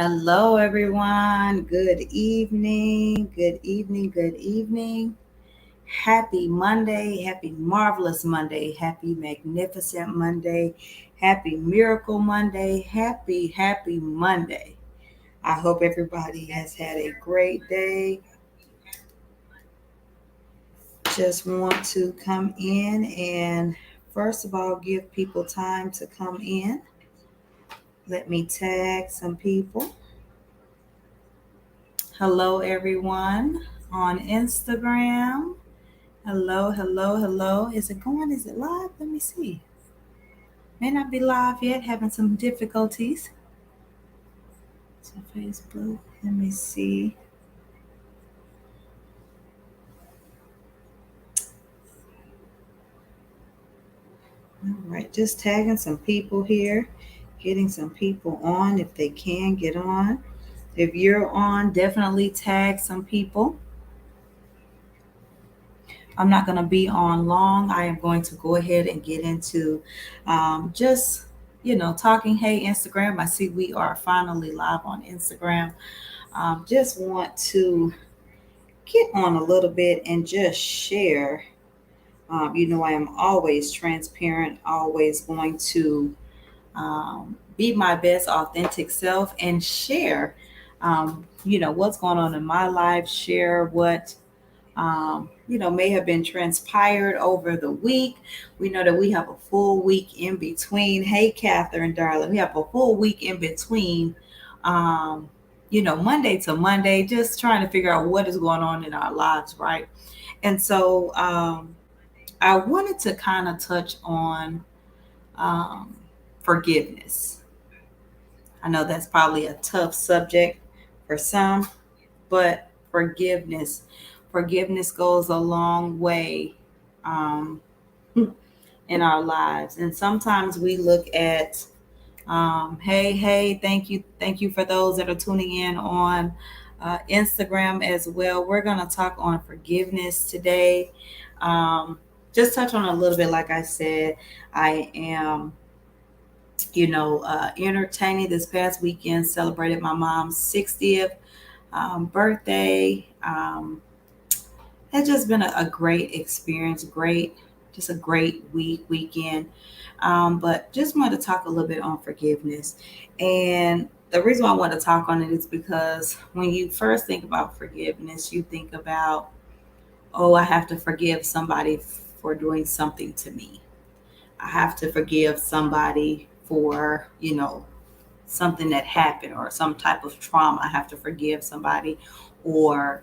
Hello, everyone. Good evening. Good evening. Good evening. Happy Monday. Happy marvelous Monday. Happy magnificent Monday. Happy miracle Monday. Happy Monday. I hope everybody has had a great day. Just want to come in and first of all give people time to come in. Let me tag some people. Hello, everyone on Instagram. Hello. Is it going? Is it live? Let me see. May not be live yet, having some difficulties. So, Facebook, let me see. All right, just tagging some people here, getting some people on if they can get on. If you're on, definitely tag some people. I'm not going to be on long. I am going to go ahead and get into just, talking. Hey, Instagram. I see we are finally live on Instagram. Just want to get on a little bit and just share. I am always transparent, always going to be my best authentic self and share, what's going on in my life, share what may have been transpired over the week. We know that we have a full week in between. Hey, Catherine, darling, we have a full week in between, Monday to Monday, just trying to figure out what is going on in our lives, right? And so I wanted to kind of touch on um, forgiveness. I know that's probably a tough subject for some, but forgiveness goes a long way um, in our lives. And sometimes we look at, hey, thank you for those that are tuning in on Instagram as well. We're going to talk on forgiveness today. Um, just touch on a little bit, like I said, I am entertaining. This past weekend celebrated my mom's 60th birthday. It's just been a great experience, just a great weekend. But just wanted to talk a little bit on forgiveness. And the reason why I want to talk on it is because when you first think about forgiveness, you think about, oh, I have to forgive somebody for doing something to me. I have to forgive somebody for, something that happened or some type of trauma. I have to forgive somebody, or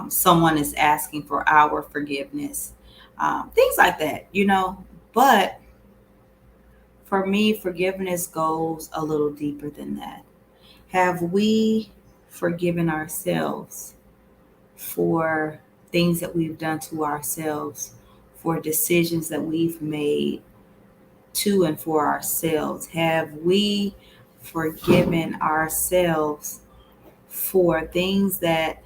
someone is asking for our forgiveness, things like that. But for me, forgiveness goes a little deeper than that. Have we forgiven ourselves for things that we've done to ourselves, for decisions that we've made to and for ourselves? Have we forgiven ourselves for things that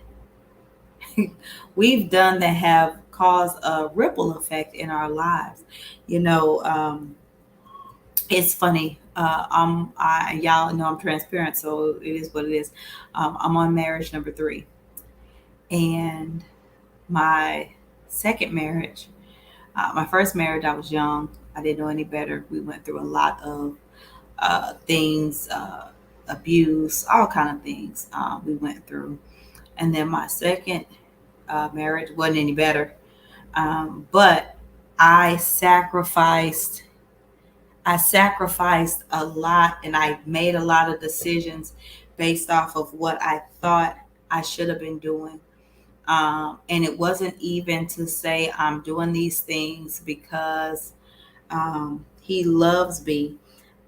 we've done that have caused a ripple effect in our lives? You know, it's funny. Y'all know I'm transparent, so it is what it is. I'm on marriage number 3, and my second marriage, my first marriage, I was young. I didn't know any better. We went through a lot of things, abuse, all kind of things we went through. And then my second marriage wasn't any better. But I sacrificed. I sacrificed a lot, and I made a lot of decisions based off of what I thought I should have been doing. And it wasn't even to say I'm doing these things because he loves me.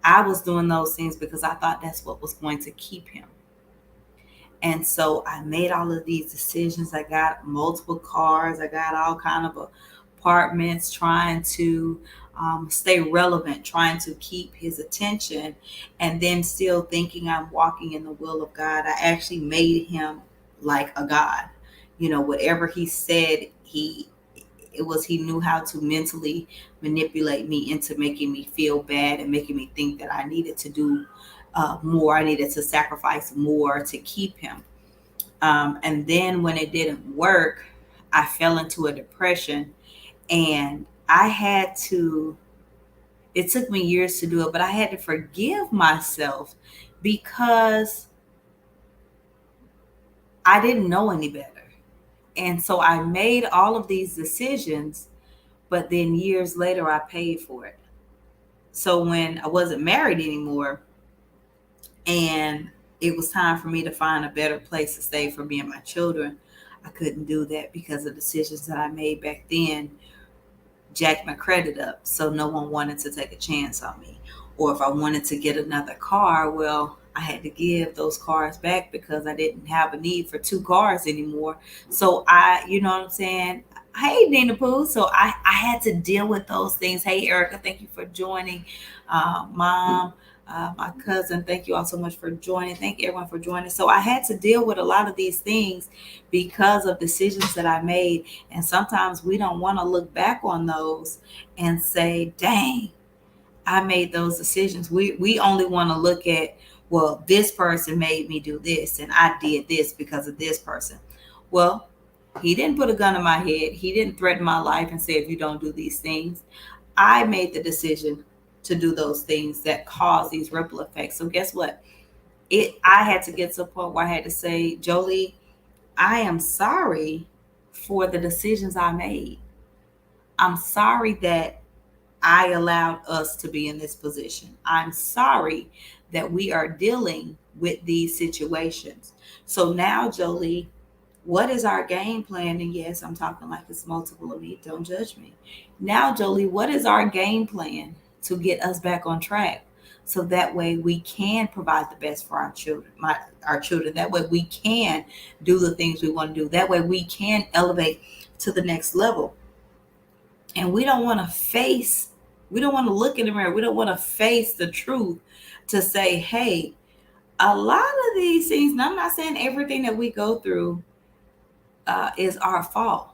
I was doing those things because I thought that's what was going to keep him. And so I made all of these decisions. I got multiple cars. I got all kind of apartments, trying to stay relevant, trying to keep his attention, and then still thinking I'm walking in the will of God. I actually made him like a God. Whatever he said, he knew how to mentally manipulate me into making me feel bad and making me think that I needed to do more. I needed to sacrifice more to keep him. And then when it didn't work, I fell into a depression, and I had to, it took me years to do it, but I had to forgive myself because I didn't know any better. And so I made all of these decisions, but then years later I paid for it. So when I wasn't married anymore and it was time for me to find a better place to stay for me and my children, I couldn't do that because the decisions that I made back then jacked my credit up. So no one wanted to take a chance on me. Or if I wanted to get another car, well, I had to give those cars back because I didn't have a need for two cars anymore. So you know what I'm saying? Hey, Nina Pooh. So I had to deal with those things. Hey, Erica, thank you for joining. Mom, my cousin, thank you all so much for joining. Thank everyone for joining. So I had to deal with a lot of these things because of decisions that I made. And sometimes we don't want to look back on those and say, dang, I made those decisions. We only want to look at, well, this person made me do this and I did this because of this person. Well, he didn't put a gun in my head. He didn't threaten my life and say, if you don't do these things. I made the decision to do those things that cause these ripple effects. So guess what? I had to get to a point where I had to say, Jolie, I am sorry for the decisions I made. I'm sorry that I allowed us to be in this position. I'm sorry that we are dealing with these situations. So now, Jolie, what is our game plan? And yes, I'm talking like it's multiple of me. Don't judge me. Now, Jolie, what is our game plan to get us back on track? So that way we can provide the best for our children, our children. That way we can do the things we want to do. That way we can elevate to the next level. And we don't want to we don't want to look in the mirror. We don't want to face the truth to say, hey, a lot of these things, and I'm not saying everything that we go through is our fault.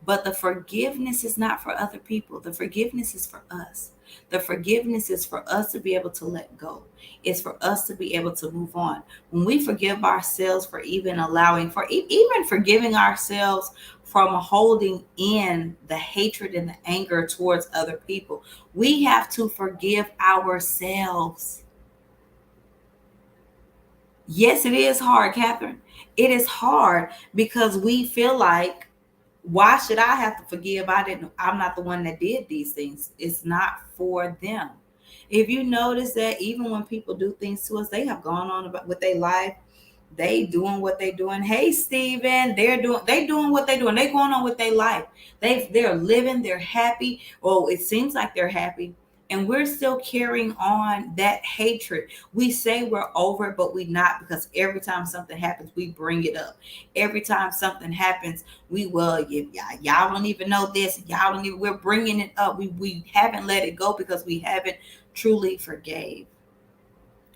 But the forgiveness is not for other people. The forgiveness is for us. The forgiveness is for us to be able to let go. It's for us to be able to move on. When we forgive ourselves for even allowing, for even forgiving ourselves from holding in the hatred and the anger towards other people, we have to forgive ourselves. Yes, it is hard, Catherine. It is hard because we feel like, why should I have to forgive? I'm not the one that did these things. It's not for them. If you notice that even when people do things to us, they have gone on about with their life. They doing what they doing. Hey, Steven, they doing what they doing. They going on with their life. They're living, they're happy. Well, it seems like they're happy. And we're still carrying on that hatred. We say we're over it, but we not, because every time something happens, we bring it up. Every time something happens, y'all don't even know this. We're bringing it up. We haven't let it go because we haven't truly forgave.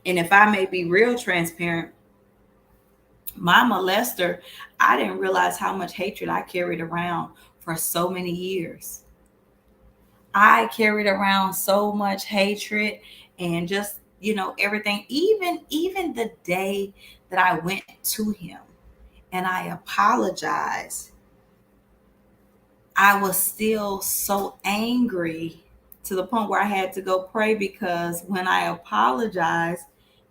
And if I may be real transparent, my molester, I didn't realize how much hatred I carried around for so many years. I carried around so much hatred and just, everything. Even the day that I went to him and I apologized, I was still so angry to the point where I had to go pray, because when I apologized,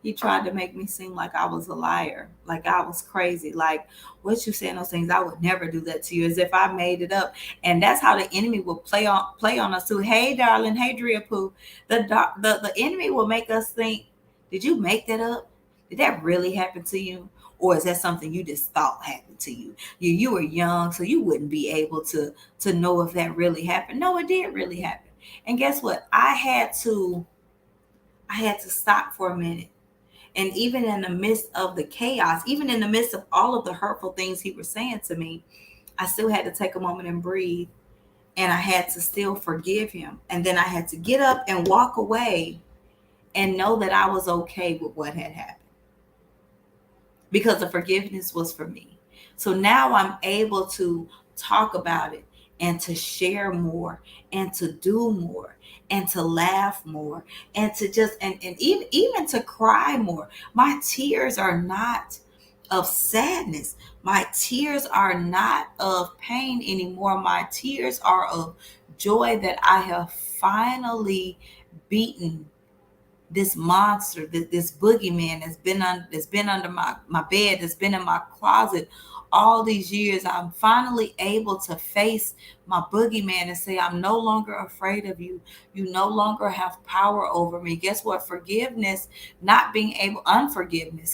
he tried to make me seem like I was a liar, like I was crazy, like, what you saying those things? I would never do that to you, as if I made it up. And that's how the enemy will play on us too. Hey, darling. Hey, Drea Pooh. The enemy will make us think, did you make that up? Did that really happen to you? Or is that something you just thought happened to you? You were young, so you wouldn't be able to know if that really happened. No, it did really happen. And guess what? I had to stop for a minute. And even in the midst of the chaos, even in the midst of all of the hurtful things he was saying to me, I still had to take a moment and breathe. And I had to still forgive him. And then I had to get up and walk away and know that I was okay with what had happened, because the forgiveness was for me. So now I'm able to talk about it and to share more and to do more and to laugh more and to just and even to cry more. My tears are not of sadness. My tears are not of pain anymore. My tears are of joy that I have finally beaten this monster, this boogeyman that's been under my bed, that's been in my closet all these years. I'm finally able to face my boogeyman and say, I'm no longer afraid of you. You no longer have power over me. Guess what? Unforgiveness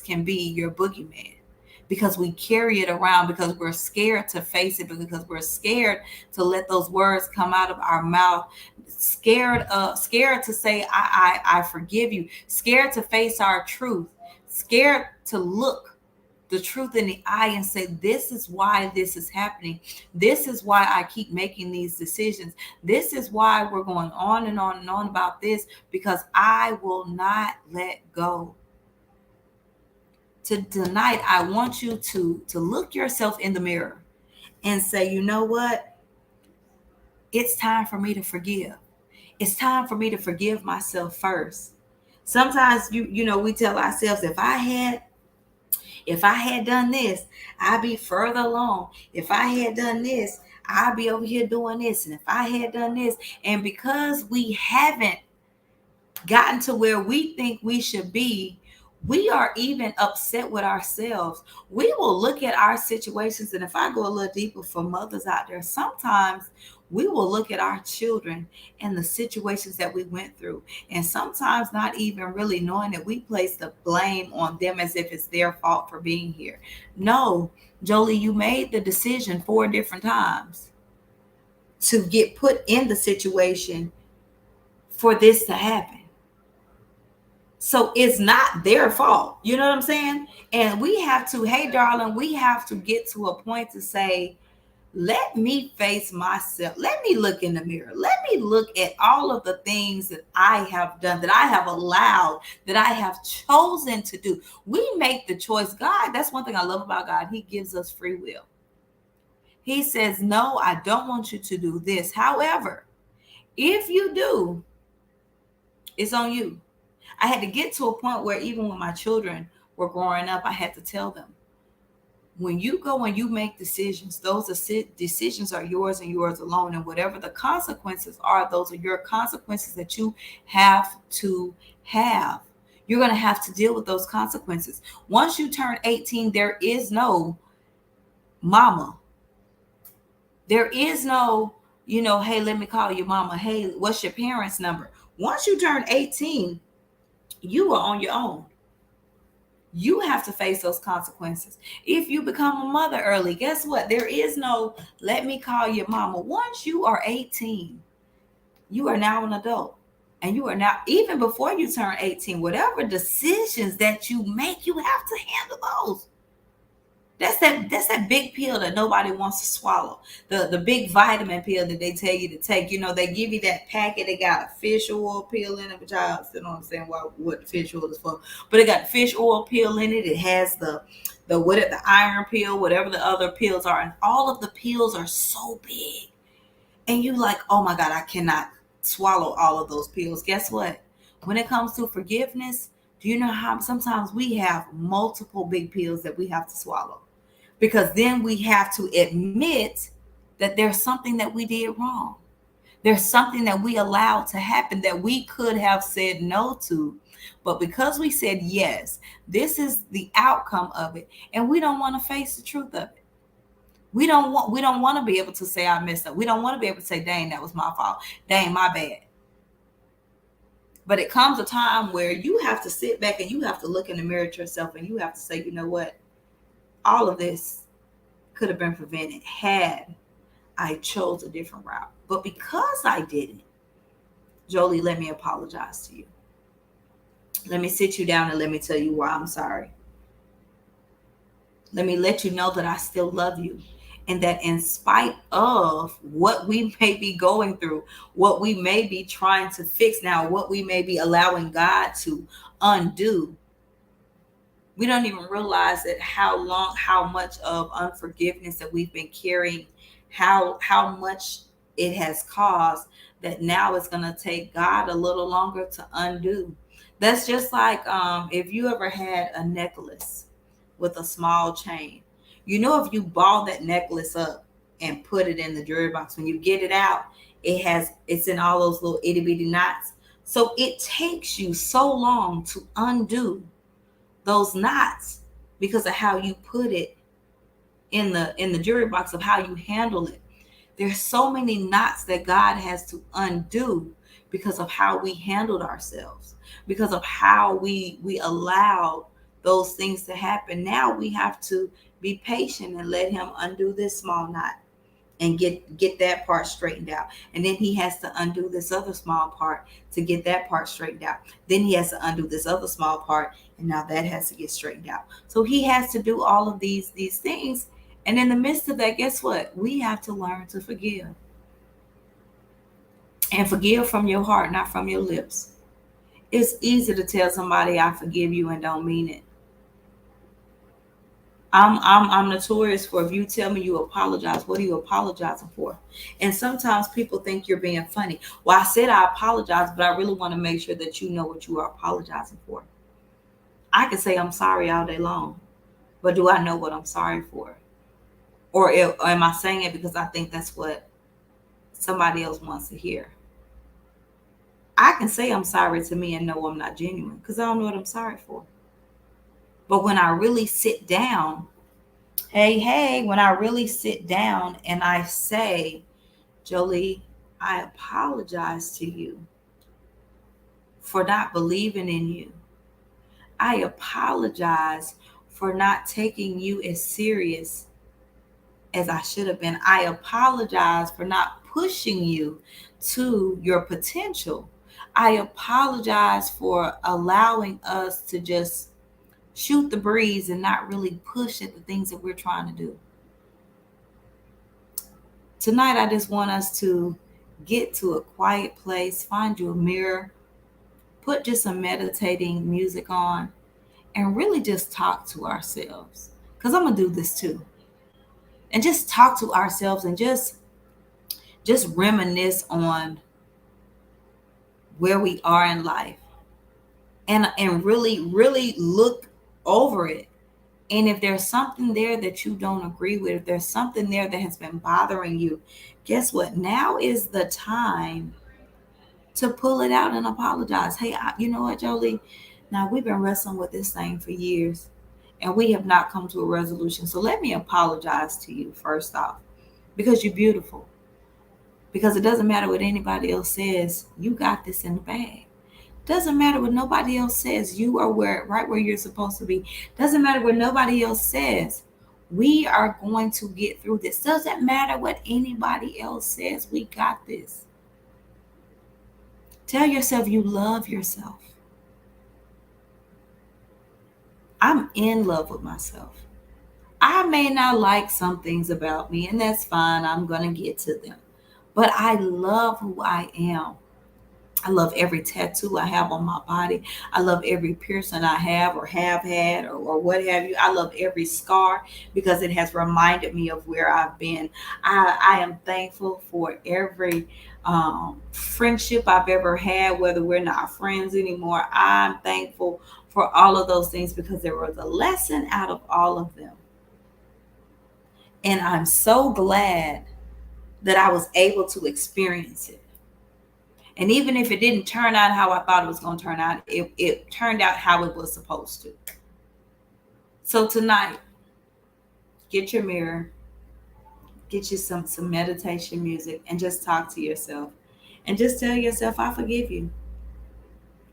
can be your boogeyman, because we carry it around, because we're scared to face it, because we're scared to let those words come out of our mouth, scared to say I forgive you, scared to face our truth, scared to look the truth in the eye and say, this is why this is happening. This is why I keep making these decisions. This is why we're going on and on and on about this, because I will not let go. Tonight, I want you to look yourself in the mirror and say, you know what? It's time for me to forgive. It's time for me to forgive myself first. Sometimes we tell ourselves, if I had done this, I'd be further along. If I had done this, I'd be over here doing this. And if I had done this, and because we haven't gotten to where we think we should be, we are even upset with ourselves. We will look at our situations, and if I go a little deeper for mothers out there, sometimes we will look at our children and the situations that we went through, and sometimes not even really knowing that we place the blame on them as if it's their fault for being here. No, Jolie, you made the decision 4 different times to get put in the situation for this to happen. So it's not their fault. You know what I'm saying? And we have to, hey, darling, we have to get to a point to say, let me face myself. Let me look in the mirror. Let me look at all of the things that I have done, that I have allowed, that I have chosen to do. We make the choice. God, that's one thing I love about God. He gives us free will. He says, no, I don't want you to do this. However, if you do, it's on you. I had to get to a point where even when my children were growing up, I had to tell them, when you go and you make decisions, those decisions are yours and yours alone. And whatever the consequences are, those are your consequences that you have to have. You're going to have to deal with those consequences. Once you turn 18, there is no mama. There is no, hey, let me call your mama. Hey, what's your parents' number? Once you turn 18, you are on your own. You have to face those consequences. If you become a mother early, guess what? There is no, let me call your mama. Once you are 18, you are now an adult. And you are now, even before you turn 18, whatever decisions that you make, you have to handle those. That's that big pill that nobody wants to swallow. The big vitamin pill that they tell you to take. They give you that packet. They got a fish oil pill in it, which I still don't understand what the fish oil is for. But it got the fish oil pill in it. It has the iron pill, whatever the other pills are, and all of the pills are so big. And you like, oh my God, I cannot swallow all of those pills. Guess what? When it comes to forgiveness, do you know how sometimes we have multiple big pills that we have to swallow? Because then we have to admit that there's something that we did wrong. There's something that we allowed to happen that we could have said no to. But because we said yes, this is the outcome of it. And we don't want to face the truth of it. We don't want to be able to say I messed up. We don't want to be able to say, dang, that was my fault. Dang, my bad. But it comes a time where you have to sit back and you have to look in the mirror at yourself and you have to say, you know what? All of this could have been prevented had I chose a different route. But because I didn't, Jolie, let me apologize to you. Let me sit you down and let me tell you why I'm sorry. Let me let you know that I still love you. And that in spite of what we may be going through, what we may be trying to fix now, what we may be allowing God to undo, we don't even realize that how much of unforgiveness that we've been carrying how much it has caused, that now it's going to take God a little longer to undo. That's just like if you ever had a necklace with a small chain. You know, if you ball that necklace up and put it in the jewelry box, when you get it out, it's in all those little itty bitty knots. So it takes you so long to undo those knots because of how you put it in the jewelry box, of how you handle it. There's so many knots that God has to undo because of how we handled ourselves, because of how we allowed those things to happen. Now we have to be patient and let him undo this small knot and get that part straightened out. And then he has to undo this other small part to get that part straightened out. Then he has to undo this other small part, and now that has to get straightened out. So he has to do all of these things. And in the midst of that, guess what? We have to learn to forgive. And forgive from your heart, not from your lips. It's easy to tell somebody I forgive you and don't mean it. I'm notorious for, if you tell me you apologize, what are you apologizing for? And sometimes people think you're being funny. Well, I said I apologize, but I really want to make sure that you know what you are apologizing for. I can say I'm sorry all day long, but do I know what I'm sorry for? Or am I saying it because I think that's what somebody else wants to hear? I can say I'm sorry to me and know I'm not genuine because I don't know what I'm sorry for. But when I really sit down, hey, when I really sit down and I say, Jolie, I apologize to you for not believing in you. I apologize for not taking you as serious as I should have been. I apologize for not pushing you to your potential. I apologize for allowing us to just shoot the breeze and not really push at the things that we're trying to do. Tonight, I just want us to get to a quiet place, find you a mirror, put just some meditating music on, and really just talk to ourselves. Because I'm going to do this too. And just talk to ourselves and just reminisce on where we are in life, and really look over it. And if there's something there that you don't agree with, if there's something there that has been bothering you, guess what? Now is the time to pull it out and apologize. Hey, you know what, Jolie? Now we've been wrestling with this thing for years and we have not come to a resolution. So let me apologize to you first off, because you're beautiful. Because it doesn't matter what anybody else says, you got this in the bag. Doesn't matter what nobody else says, you are right where you're supposed to be. Doesn't matter what nobody else says, we are going to get through this. Doesn't matter what anybody else says, we got this. Tell yourself you love yourself. I'm in love with myself. I may not like some things about me, and that's fine. I'm going to get to them. But I love who I am. I love every tattoo I have on my body. I love every piercing I have or have had, or what have you. I love every scar because it has reminded me of where I've been. I am thankful for every friendship I've ever had, whether we're not friends anymore. I'm thankful for all of those things because there was a lesson out of all of them. And I'm so glad that I was able to experience it. And even if it didn't turn out how I thought it was going to turn out, it turned out how it was supposed to. So tonight, get your mirror, get you some meditation music, and just talk to yourself. And just tell yourself, I forgive you.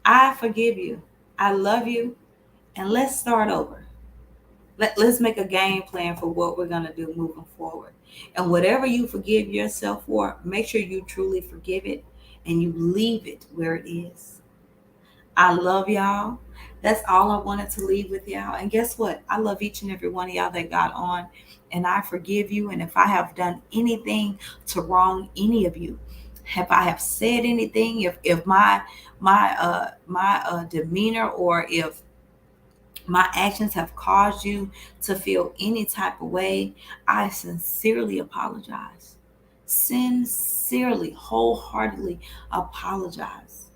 I forgive you. I love you. And let's start over. Let's make a game plan for what we're going to do moving forward. And whatever you forgive yourself for, make sure you truly forgive it and you leave it where it is. I love y'all. That's all I wanted to leave with y'all. And guess what? I love each and every one of y'all that got on. And I forgive you. And if I have done anything to wrong any of you, if I have said anything, if my demeanor, or if my actions have caused you to feel any type of way, I sincerely apologize. Sincerely, wholeheartedly apologize.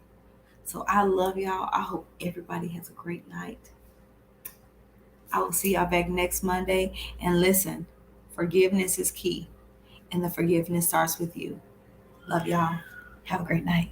So I love y'all. I hope everybody has a great night. I will see y'all back next Monday. And listen, forgiveness is key, and the forgiveness starts with you. Love y'all. Have a great night.